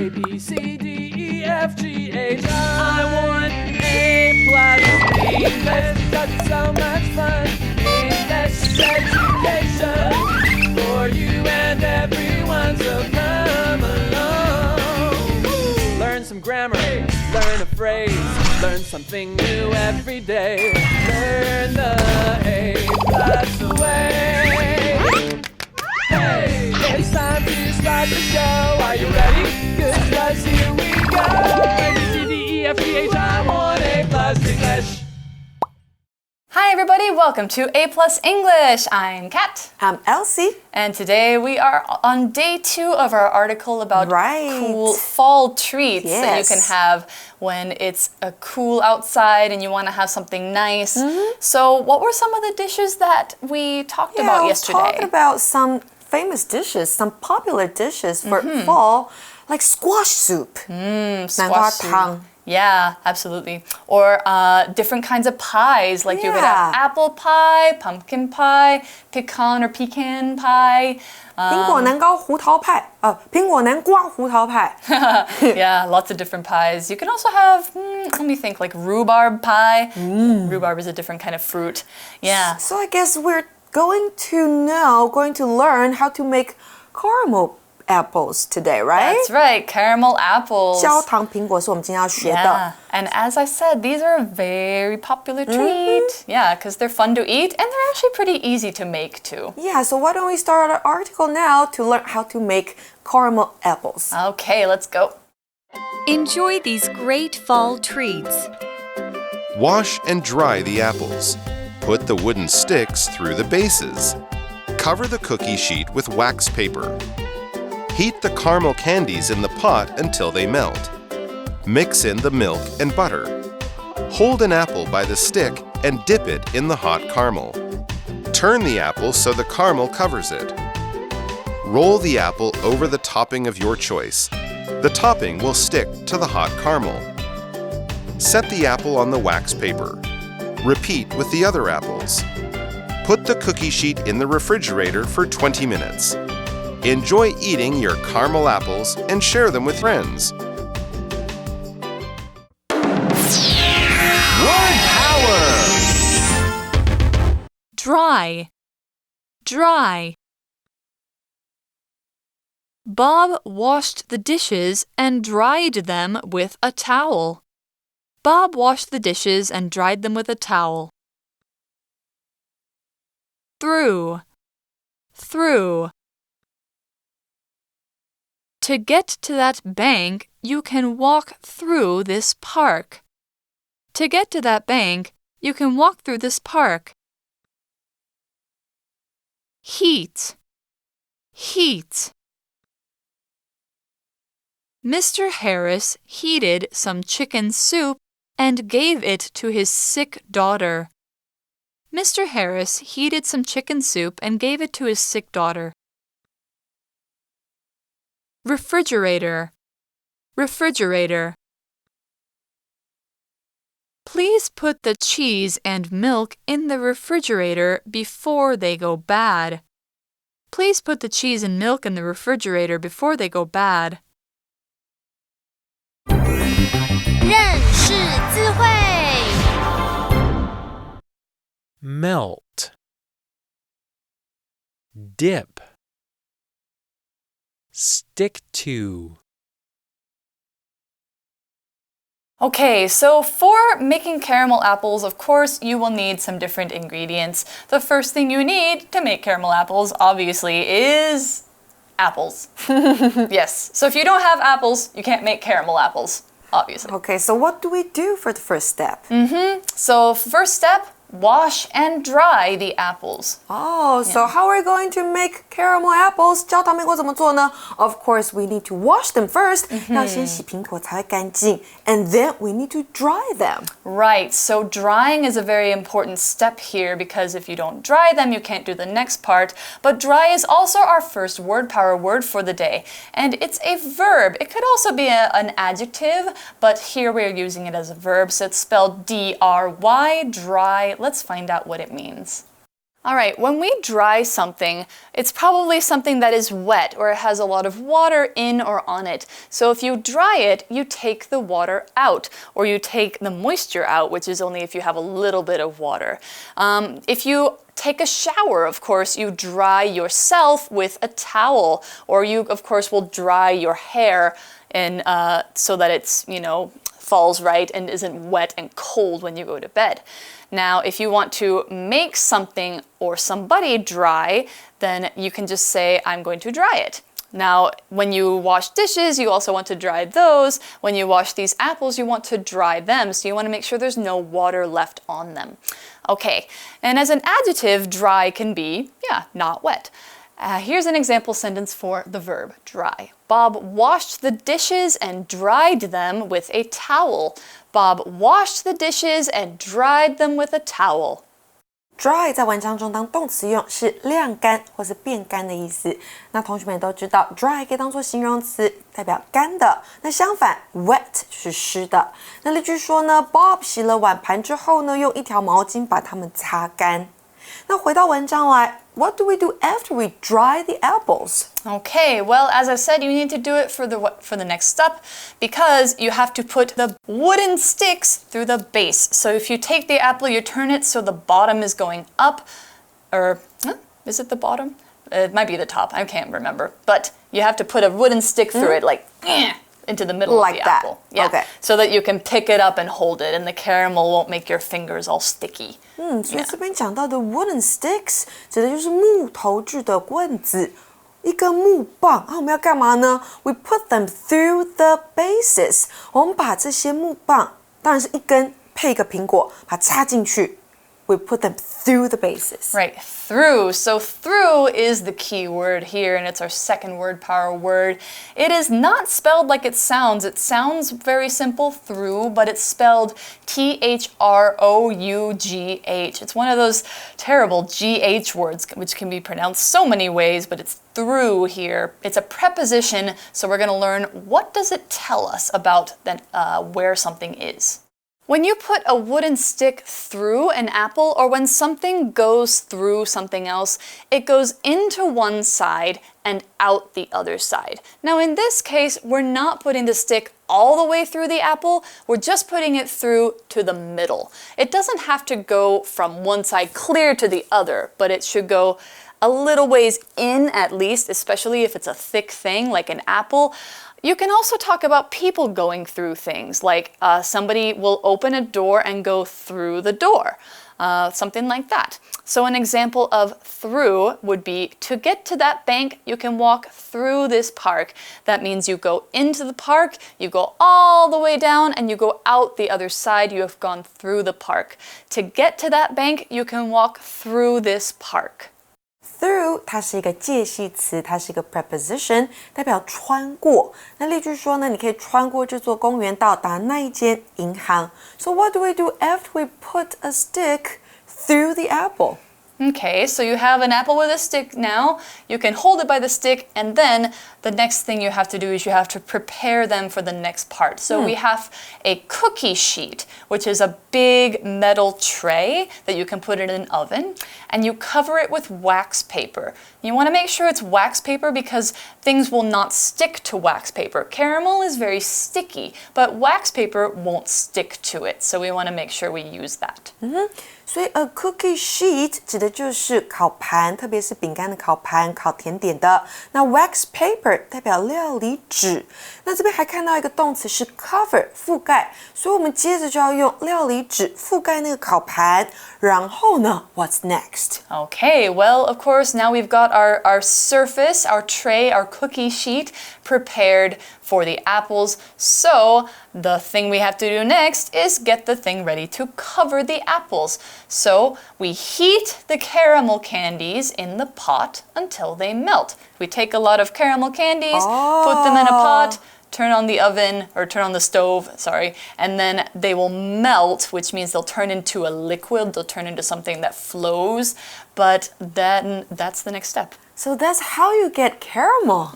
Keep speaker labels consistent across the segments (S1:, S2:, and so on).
S1: A, B, C, D, E, F, G, H, I want A+ English because it's so much fun. English education for you and everyone, so come along. Learn some grammar, learn a phrase, learn something new every day. Learn the A+ way. Hey, it's time to start the show. Are you ready? Good, 'cause here we go. A, B, C, D, E, F, G, H, I want A+ English.
S2: Hi everybody, welcome to A+ English. I'm Kat.
S3: I'm Elsie.
S2: And today we are on day 2 of our article about cool fall treats that you can have when it's cool outside and you want to have something nice. So what were some of the dishes that we talked about yesterday?
S3: We talked about some famous dishes, some popular dishes for fall, like squash soup.
S2: Squash soup. Yeah, absolutely. Or different kinds of pies, like you could have apple pie, pumpkin pie, pecan or pecan pie.
S3: 苹果南瓜胡桃派，苹果南瓜胡桃派。
S2: Yeah, lots of different pies. You can also have, let me think, like rhubarb pie. Rhubarb is a different kind of fruit. Yeah.
S3: So I guess we're going to learn how to make caramel apples today, right?
S2: That's right, caramel apples.
S3: 焦糖苹果是我们今天要学的。
S2: Yeah, and as I said, these are a very popular treat. Yeah, because they're fun to eat and they're actually pretty easy to make too.
S3: Yeah, so why don't we start our article now to learn how to make caramel apples?
S2: Okay, let's go.
S4: Enjoy these great fall treats.
S5: Wash and dry the apples. Put the wooden sticks through the bases. Cover the cookie sheet with wax paper. Heat the caramel candies in the pot until they melt. Mix in the milk and butter. Hold an apple by the stick and dip it in the hot caramel. Turn the apple so the caramel covers it. Roll the apple over the topping of your choice. The topping will stick to the hot caramel. Set the apple on the wax paper. Repeat with the other apples. Put the cookie sheet in the refrigerator for 20 minutes. Enjoy eating your caramel apples and share them with friends.
S1: Word power!
S4: Dry. Dry. Bob washed the dishes and dried them with a towel. Bob washed the dishes and dried them with a towel. Through. Through. To get to that bank, you can walk through this park. To get to that bank, you can walk through this park. Heat. Heat. Mr. Harris heated some chicken soup and gave it to his sick daughter. Mr. Harris heated some chicken soup and gave it to his sick daughter. Refrigerator. Refrigerator. Please put the cheese and milk in the refrigerator before they go bad. Please put the cheese and milk in the refrigerator before they go bad.
S6: 认识字汇
S1: Melt. Dip. Stick to.
S2: Okay, so for making caramel apples, of course, you will need some different ingredients. The first thing you need to make caramel apples, obviously, is apples. Yes, so if you don't have apples, you can't make caramel apples, obviously.
S3: Okay, so what do we do for the first step?
S2: So first step, wash and dry the apples.
S3: So how are we going to make caramel apples? 焦糖苹果怎么做呢? Of course, we need to wash them first. 要先洗苹果才会干净. And then we need to dry them.
S2: Right, so drying is a very important step here because if you don't dry them, you can't do the next part. But dry is also our first word power word for the day. And it's a verb. It could also be an adjective, but here we're using it as a verb. So it's spelled D-R-Y, dry. Let's find out what it means. All right, when we dry something, it's probably something that is wet or it has a lot of water in or on it. So if you dry it, you take the water out or you take the moisture out, which is only if you have a little bit of water. If you take a shower, of course, you dry yourself with a towel, or you, of course, will dry your hair in, so that it's, falls right and isn't wet and cold when you go to bed. Now, if you want to make something or somebody dry, then you can just say, I'm going to dry it. Now, when you wash dishes, you also want to dry those. When you wash these apples, you want to dry them. So you want to make sure there's no water left on them. Okay, and as an adjective, dry can be, not wet. Here's an example sentence for the verb dry. Bob washed the dishes and dried them with a towel. Bob washed the dishes and dried them with a towel.
S3: Dry 在文章中当动词用是晾干或是变干的意思。那同学们也都知道 dry 可以当作形容词，代表干的。那相反 wet 就是湿的。那例句说呢 Bob 洗了碗盘之后呢，用一条毛巾把它们擦干。那回到文章来 What do we do after we dry the apples?
S2: Okay, well, as I said, you need to do it for the next step because you have to put the wooden sticks through the base. So if you take the apple, you turn it so the bottom is going up, or is it the bottom? It might be the top, I can't remember. But you have to put a wooden stick through it, like into the middle
S3: like
S2: of the
S3: that.
S2: apple. Yeah,
S3: okay.
S2: So that you can pick it up and hold it, and the caramel won't make your fingers all sticky.
S3: 所以这边讲到的 wooden sticks 指的就是木头制的棍子，一根木棒。我们要干嘛呢 ？We put them through the bases。我们把这些木棒，当然是一根配一个苹果，把它插进去。We put them through the bases.
S2: Right, through. So through is the key word here, and it's our second word power word. It is not spelled like it sounds. It sounds very simple, through, but it's spelled Through. It's one of those terrible GH words, which can be pronounced so many ways, but it's through here. It's a preposition, so we're going to learn what does it tell us about where something is. When you put a wooden stick through an apple, or when something goes through something else, it goes into one side and out the other side. Now in this case, we're not putting the stick all the way through the apple, we're just putting it through to the middle. It doesn't have to go from one side clear to the other, but it should go a little ways in at least, especially if it's a thick thing like an apple. You can also talk about people going through things, like somebody will open a door and go through the door, something like that. So an example of through would be to get to that bank, you can walk through this park. That means you go into the park, you go all the way down, and you go out the other side. You have gone through the park. To get to that bank, you can walk through this park.
S3: Through 它是一个介系词，它是一个 preposition， 代表穿过。那例句说呢，你可以穿过这座公园到达那一间银行。So what do we do after we put a stick through the apple?
S2: Okay, so you have an apple with a stick now. You can hold it by the stick, and then the next thing you have to do is you have to prepare them for the next part. So we have a cookie sheet, which is a big metal tray that you can put in an oven, and you cover it with wax paper. You want to make sure it's wax paper because things will not stick to wax paper. Caramel is very sticky, but wax paper won't stick to it. So we want to make sure we use that.
S3: 所以 a cookie sheet 指的就是烤盘，特别是饼干的烤盘、烤甜点的。那 wax paper 代表料理纸。那这边还看到一个动词是 cover 覆盖，所以我们接着就要用料理纸覆盖那个烤盘。然后呢 ，what's next?
S2: Okay, well, of course, now we've got our surface, our tray, our cookie sheet prepared for the apples. So the thing we have to do next is get the thing ready to cover the apples. So we heat the caramel candies in the pot until they melt. We take a lot of caramel candies, put them in a pot, turn on the oven, or turn on the stove, sorry, and then they will melt, which means they'll turn into a liquid, they'll turn into something that flows, but then that's the next step.
S3: So that's how you get caramel.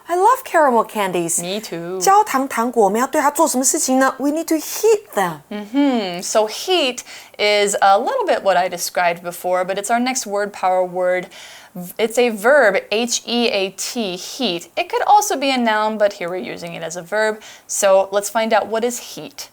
S3: I love caramel candies.
S2: Me too.
S3: 焦糖糖果我们要对它做什么事情呢？ We need to heat them.
S2: So heat is a little bit what I described before, but it's our next word power word. It's a verb, H-E-A-T, heat. It could also be a noun, but here we're using it as a verb. So let's find out what is heat.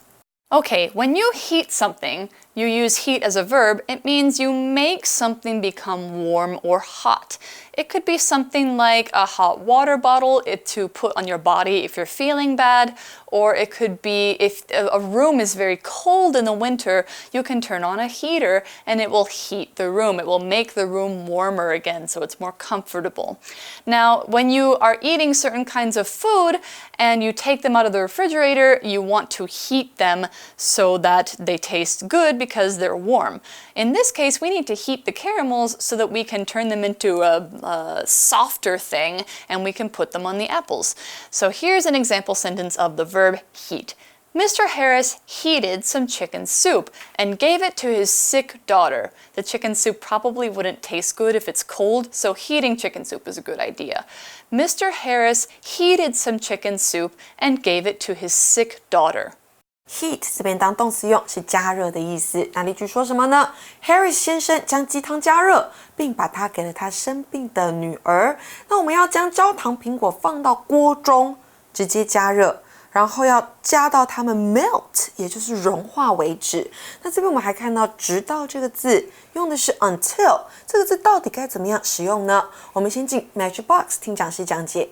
S2: Okay, when you heat something, you use heat as a verb. It means you make something become warm or hot. It could be something like a hot water bottle to put on your body if you're feeling bad, or it could be if a room is very cold in the winter, you can turn on a heater and it will heat the room. It will make the room warmer again, so it's more comfortable. Now, when you are eating certain kinds of food and you take them out of the refrigerator, you want to heat them so that they taste good because they're warm. In this case, we need to heat the caramels so that we can turn them into a softer thing and we can put them on the apples. So here's an example sentence of the verb heat. Mr. Harris heated some chicken soup and gave it to his sick daughter. The chicken soup probably wouldn't taste good if it's cold, so heating chicken soup is a good idea. Mr. Harris heated some chicken soup and gave it to his sick daughter.
S3: Heat 这边当动词用是加热的意思。那例句说什么呢 ？Harris 先生将鸡汤加热，并把它给了他生病的女儿。那我们要将焦糖苹果放到锅中，直接加热，然后要加到它们 melt， 也就是融化为止。那这边我们还看到“直到”这个字，用的是 until， 这个字到底该怎么样使用呢？我们先进 Magic Box 听讲师讲解。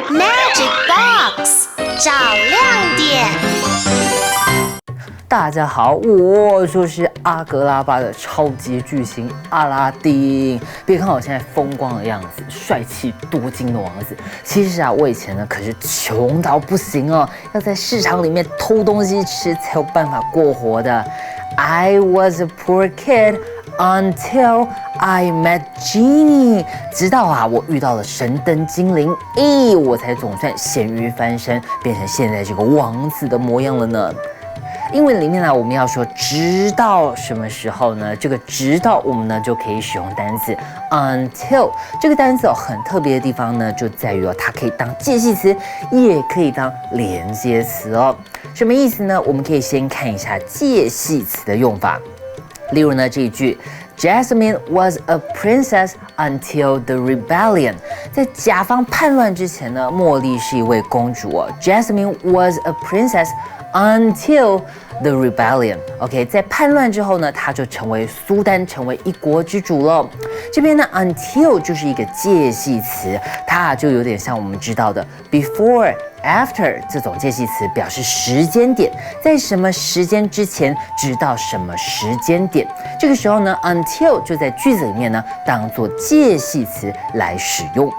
S6: Magic Box 找亮点。
S7: 大家好，我就是阿格拉巴的超级巨星阿拉丁。别看我现在风光的样子，帅气多金的王子，其实啊，我以前呢可是穷到不行哦，要在市场里面偷东西吃才有办法过活的。I was a poor kid until I met Genie， 直到啊我遇到了神灯精灵，我才总算咸鱼翻身，变成现在这个王子的模样了呢。英文里面呢，我们要说直到什么时候呢？这个直到我们呢就可以使用单词 until。这个单词很特别的地方呢，就在于它可以当介系词，也可以当连接词哦。什么意思呢？我们可以先看一下介系词的用法。例如呢这一句 Jasmine was a princess until the rebellion。在甲方叛乱之前呢，茉莉是一位公主哦。Jasmine was a princess until the rebellion。OK， 在叛乱之后呢，她就成为苏丹，成为一国之主了。这边呢 until 就是一个介系词，它就有点像我们知道的 before。After 这种介系词表示时间点，在什么时间之前，直到什么时间点。这个时候呢 ，until 就在句子里面呢当做介系词来使用。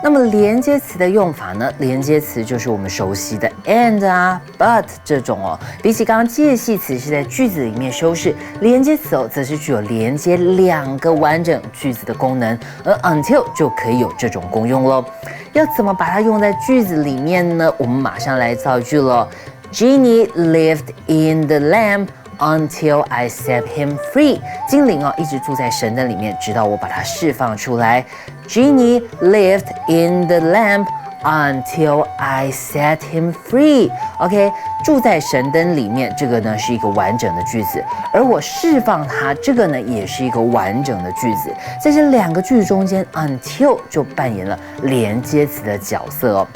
S7: 那么连接词的用法呢？连接词就是我们熟悉的 and 啊、but 这种哦。比起刚刚介系词是在句子里面修饰，连接词则是具有连接两个完整句子的功能，而 until 就可以有这种功用咯。要怎么把它用在句子里面呢？我们马上来造句了。Genie lived in the lamp until I set him free。精灵一直住在神灯里面，直到我把它释放出来。Genie lived in the lamp until I set him free。OK， 住在神灯里面，这个呢是一个完整的句子，而我释放它，这个呢也是一个完整的句子。在这两个句子中间 ，until 就扮演了连接词的角色哦。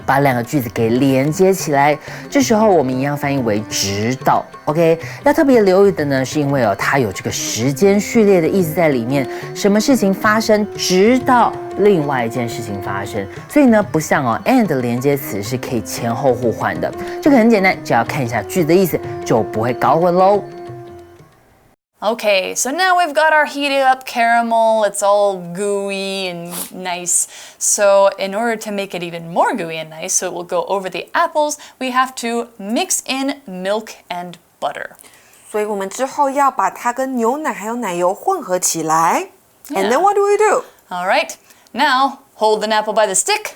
S7: 把两个句子给连接起来，这时候我们一样翻译为直到 ，OK？ 要特别留意的呢，是因为它有这个时间序列的意思在里面，什么事情发生，直到另外一件事情发生，所以呢，不像and 的连接词是可以前后互换的，这个很简单，只要看一下句子的意思，就不会搞混喽。
S2: Okay, so now we've got our heated up caramel. It's all gooey and nice. So in order to make it even more gooey and nice, so it will go over the apples, we have to mix in milk and butter.
S3: 所以我们之后要把它跟牛奶还有奶油混合起来。And then what do we do?
S2: All right, now hold an apple by the stick,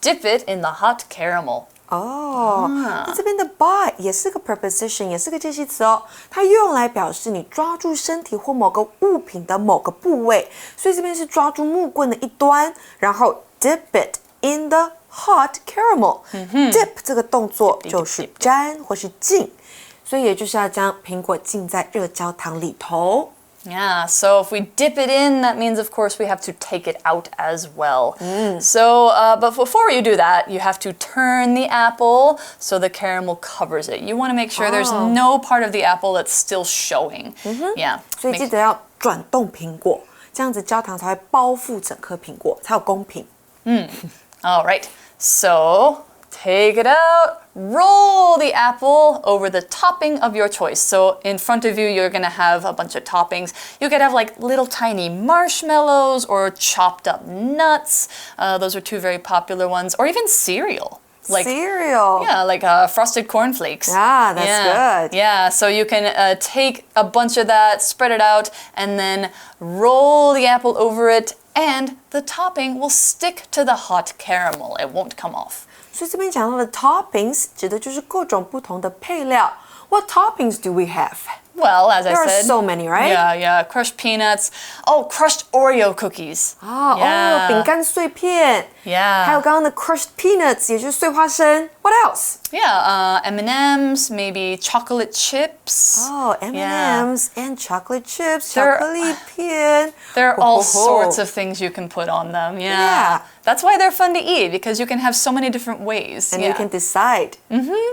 S2: dip it in the hot caramel.
S3: 那这边的 by 也是个 preposition， 也是个介系词哦，它用来表示你抓住身体或某个物品的某个部位，所以这边是抓住木棍的一端，然后 dip it in the hot caramel。dip 这个动作就是沾或是浸，所以也就是要将苹果浸在热焦糖里头。
S2: Yeah, so if we dip it in, that means, of course, we have to take it out as well. So, but before you do that, you have to turn the apple so the caramel covers it. You want to make sure there's no part of the apple that's still showing. Yeah.
S3: 所以记得要转动苹果，这样子焦糖才会包覆整颗苹果，才有公平。
S2: All right. So, take it out, roll the apple over the topping of your choice. So in front of you, you're gonna have a bunch of toppings. You could have like little tiny marshmallows or chopped up nuts. Those are two very popular ones. Or even cereal. Like
S3: cereal.
S2: Yeah, like frosted cornflakes.
S3: Yeah, that's good.
S2: Yeah, so you can take a bunch of that, spread it out, and then roll the apple over it, and the topping will stick to the hot caramel. It won't come off.
S3: 所以这边讲到的 toppings 指的就是各种不同的配料。What toppings do we have?
S2: Well, as I
S3: There
S2: said,
S3: are so many, right?
S2: Yeah, crushed peanuts. Oh, crushed Oreo cookies.
S3: Oreo 饼干碎片。
S2: Yeah.
S3: 还有刚刚的 crushed peanuts， 也就是碎花生。What else?
S2: Yeah, M&Ms, maybe chocolate chips.
S3: M&Ms and chocolate chips， 巧克力片。
S2: There are all sorts of things you can put on them. Yeah. That's why they're fun to eat, because you can have so many different ways.
S3: And you can decide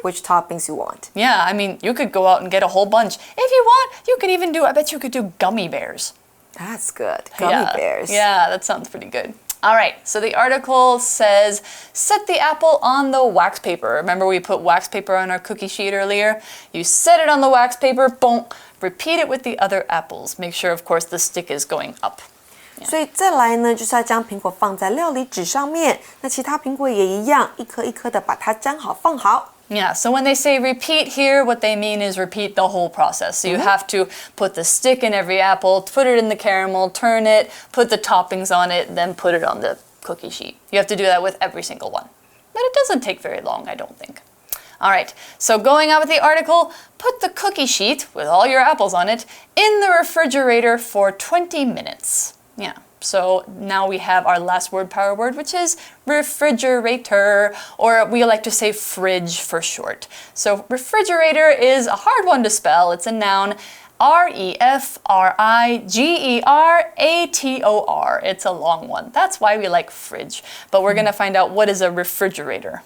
S3: which toppings you want.
S2: Yeah, I mean, you could go out and get a whole bunch. If you want, you could even I bet you could do gummy bears.
S3: That's good. Gummy bears.
S2: Yeah, that sounds pretty good. All right, so the article says, set the apple on the wax paper. Remember we put wax paper on our cookie sheet earlier? You set it on the wax paper, boom, repeat it with the other apples. Make sure, of course, the stick is going up.
S3: 所以再来呢，就是要将苹果放在料理纸上面。那其他苹果也一样，一颗一颗的把它粘好放好。
S2: Yeah, so when they say repeat here, what they mean is repeat the whole process. So you have to put the stick in every apple, put it in the caramel, turn it, put the toppings on it, then put it on the cookie sheet. You have to do that with every single one. But it doesn't take very long, I don't think. All right, so going on with the article, put the cookie sheet with all your apples on it in the refrigerator for 20 minutes. Yeah, so now we have our last word power word, which is refrigerator, or we like to say fridge for short. So refrigerator is a hard one to spell. It's a noun. refrigerator. It's a long one. That's why we like fridge. But we're going to find out what is a refrigerator.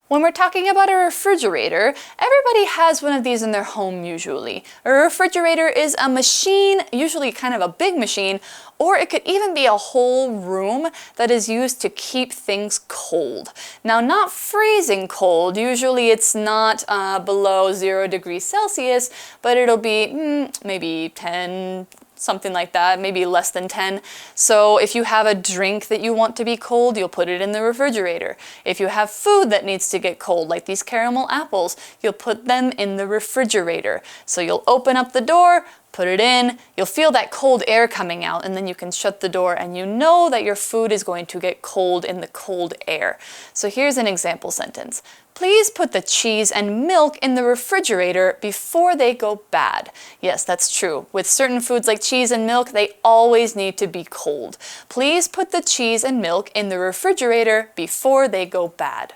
S2: When we're talking about a refrigerator, everybody has one of these in their home usually. A refrigerator is a machine, usually kind of a big machine, or it could even be a whole room that is used to keep things cold. Now, not freezing cold. Usually it's not below 0 degrees Celsius, but it'll be maybe 10, something like that, maybe less than 10. So if you have a drink that you want to be cold, you'll put it in the refrigerator. If you have food that needs to get cold, like these caramel apples, you'll put them in the refrigerator. So you'll open up the door, put it in, you'll feel that cold air coming out, and then you can shut the door and you know that your food is going to get cold in the cold air. So here's an example sentence. Please put the cheese and milk in the refrigerator before they go bad. Yes, that's true. With certain foods like cheese and milk, they always need to be cold. Please put the cheese and milk in the refrigerator before they go bad.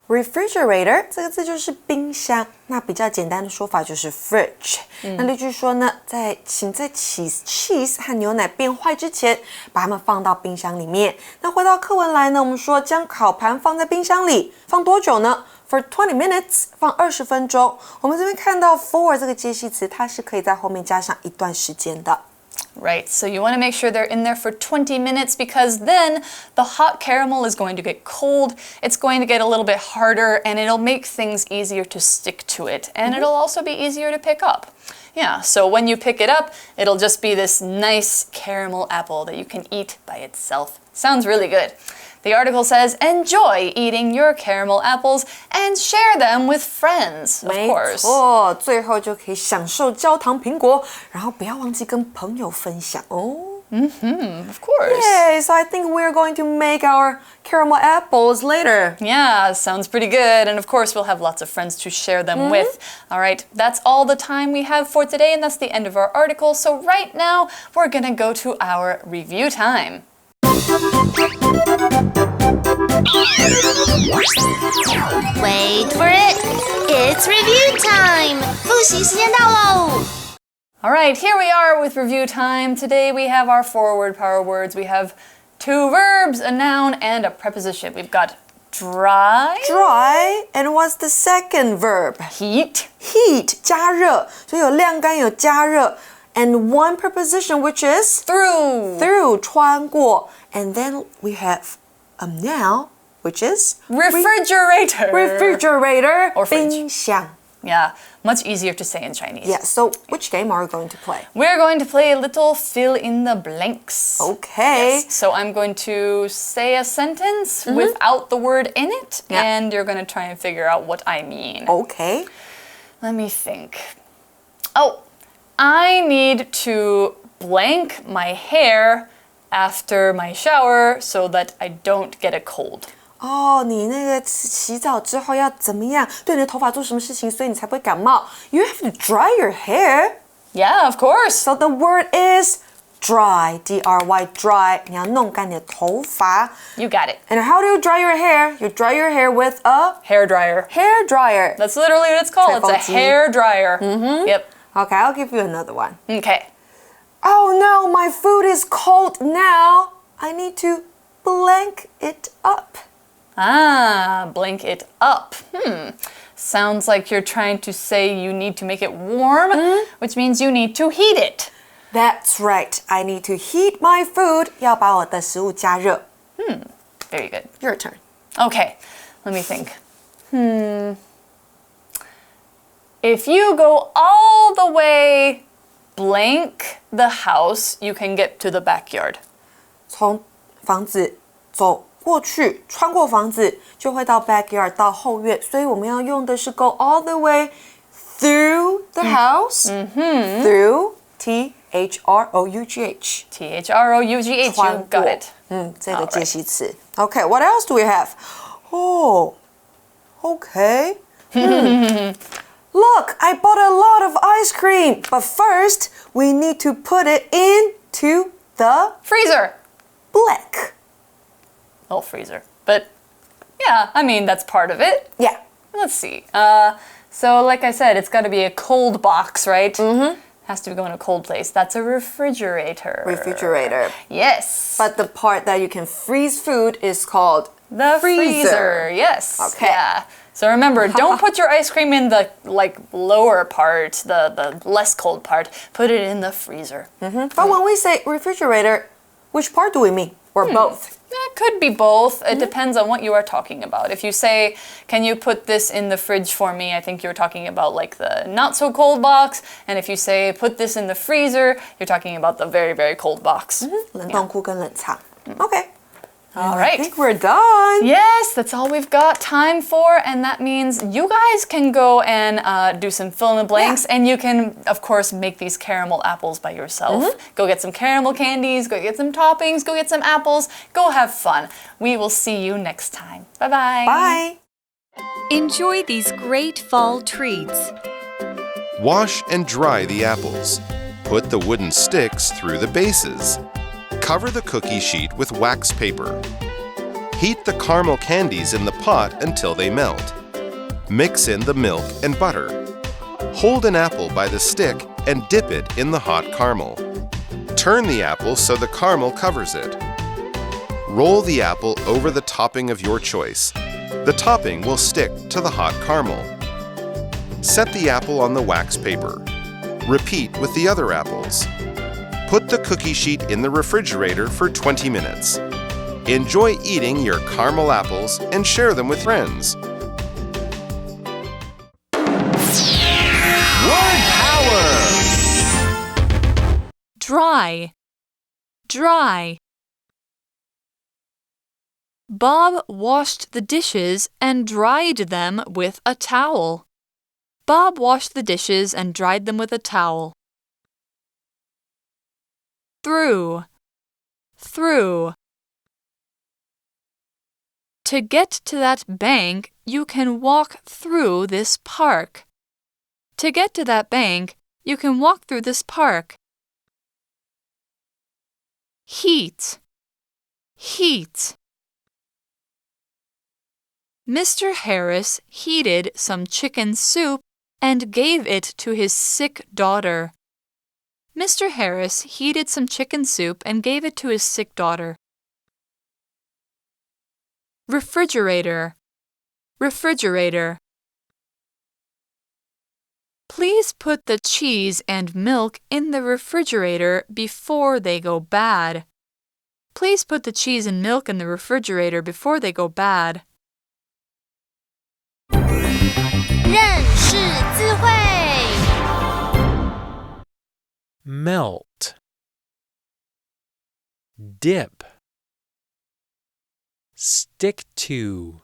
S3: Refrigerator 这个字就是冰箱，那比较简单的说法就是 fridge。那例句说呢，请在 cheese 和牛奶变坏之前，把它们放到冰箱里面。那回到课文来呢，我们说将烤盘放在冰箱里，放多久呢？For 20 minutes， 放20分钟。我们这边看到 for 这个介系词，它是可以在后面加上一段时间的。
S2: Right, so you want to make sure they're in there for 20 minutes because then the hot caramel is going to get cold, it's going to get a little bit harder, and it'll make things easier to stick to it, and it'll also be easier to pick up. Yeah, so when you pick it up, it'll just be this nice caramel apple that you can eat by itself. Sounds really good. The article says, enjoy eating your caramel apples and share them with friends, of course.
S3: 没错，最后就可以享受焦糖苹果，然后不要忘记跟朋友分享哦。
S2: Of course.
S3: Yay, so I think we're going to make our caramel apples later.
S2: Yeah, sounds pretty good. And of course, we'll have lots of friends to share them with. All right, that's all the time we have for today, and that's the end of our article. So right now, we're gonna go to our review time.
S6: Wait for it. It's review time. 复习时间到喽。
S2: All right, here we are with review time. Today we have our four-word power words. We have 2 verbs, a noun, and a preposition. We've got dry,
S3: Dry, and what's the second verb?
S2: heat,
S3: Heat, 加热，所以有晾干有加热 and one preposition which is
S2: through,
S3: through, 穿过 and then we have a noun which is
S2: refrigerator.
S3: refrigerator,
S2: Or fridge.
S3: 冰箱
S2: Yeah, much easier to say in Chinese.
S3: Yeah, so which game are we going to play?
S2: We're going to play a little fill in the blanks.
S3: Okay.
S2: Yes, so I'm going to say a sentence without the word in it,
S3: Yeah.
S2: and you're going to try and figure out what I mean.
S3: Okay.
S2: Let me think. Oh, I need to blank my hair after my shower so that I don't get a cold.
S3: 哦，你那个洗澡之后要怎么样？对你的头发做什么事情，所以你才不会感冒？ You have to dry your hair.
S2: Yeah, of course.
S3: So the word is dry, D-R-Y, dry. 你要弄干你的头发。
S2: You got it.
S3: And how do you dry your hair? You dry your hair with a
S2: Hair dryer.
S3: hair dryer.
S2: That's literally what it's called. It's a
S3: 吹风机。
S2: hair dryer. Yep.
S3: Okay, I'll give you another one.
S2: Okay.
S3: Oh no, my food is cold now. I need to blank it up.
S2: Ah, blank it up. Sounds like you're trying to say you need to make it warm, which means you need to heat it.
S3: That's right. I need to heat my food. 要把我的食物加热。
S2: Very good.
S3: Your turn.
S2: Okay, let me think. If you go all the way blank the house, you can get to the backyard.
S3: 从房子走过去，穿过房子就会到 backyard 到后院，所以我们要用的是 go all the way through the house. Through, T-H-R-O-U-G-H.
S2: T-H-R-O-U-G-H,
S3: 穿
S2: you
S3: 过
S2: got it.
S3: 这个介系词。Okay, what else do we have? Oh, okay. Look, I bought a lot of ice cream, but first we need to put it into the
S2: Freezer.
S3: black.
S2: Oh, freezer. But yeah, I mean, that's part of it.
S3: Yeah.
S2: Let's see. So like I said, it's got to be a cold box, right? Has to go in a cold place. That's a refrigerator.
S3: Refrigerator.
S2: Yes.
S3: But the part that you can freeze food is called
S2: the freezer. Yes.
S3: Okay.
S2: Yeah. So remember, don't put your ice cream in the lower part, the less cold part. Put it in the freezer.
S3: But when we say refrigerator, which part do we mean? Or both?
S2: It could be both. It depends on what you are talking about. If you say, can you put this in the fridge for me? I think you're talking about like the not so cold box. And if you say, put this in the freezer, you're talking about the very, very cold box.
S3: 冷冻库跟冷藏. Okay.
S2: All
S3: I
S2: right.
S3: think we're done.
S2: Yes, that's all we've got time for, and that means you guys can go and do some fill in the blanks, and you can, of course, make these caramel apples by yourself. Go get some caramel candies, go get some toppings, go get some apples, go have fun. We will see you next time. Bye-bye.
S3: Bye.
S4: Enjoy these great fall treats.
S5: Wash and dry the apples. Put the wooden sticks through the bases. Cover the cookie sheet with wax paper. Heat the caramel candies in the pot until they melt. Mix in the milk and butter. Hold an apple by the stick and dip it in the hot caramel. Turn the apple so the caramel covers it. Roll the apple over the topping of your choice. The topping will stick to the hot caramel. Set the apple on the wax paper. Repeat with the other apples. Put the cookie sheet in the refrigerator for 20 minutes. Enjoy eating your caramel apples and share them with friends. Word power!
S4: Dry. Dry. Bob washed the dishes and dried them with a towel. Bob washed the dishes and dried them with a towel. Through. through. To get to that bank, you can walk through this park. To get to that bank, you can walk through this park. Heat. Heat. Mr. Harris heated some chicken soup and gave it to his sick daughter. Mr. Harris heated some chicken soup and gave it to his sick daughter. Refrigerator. Refrigerator. Please put the cheese and milk in the refrigerator before they go bad. Please put the cheese and milk in the refrigerator before they go bad.
S6: 认识字汇
S8: melt, dip, stick to,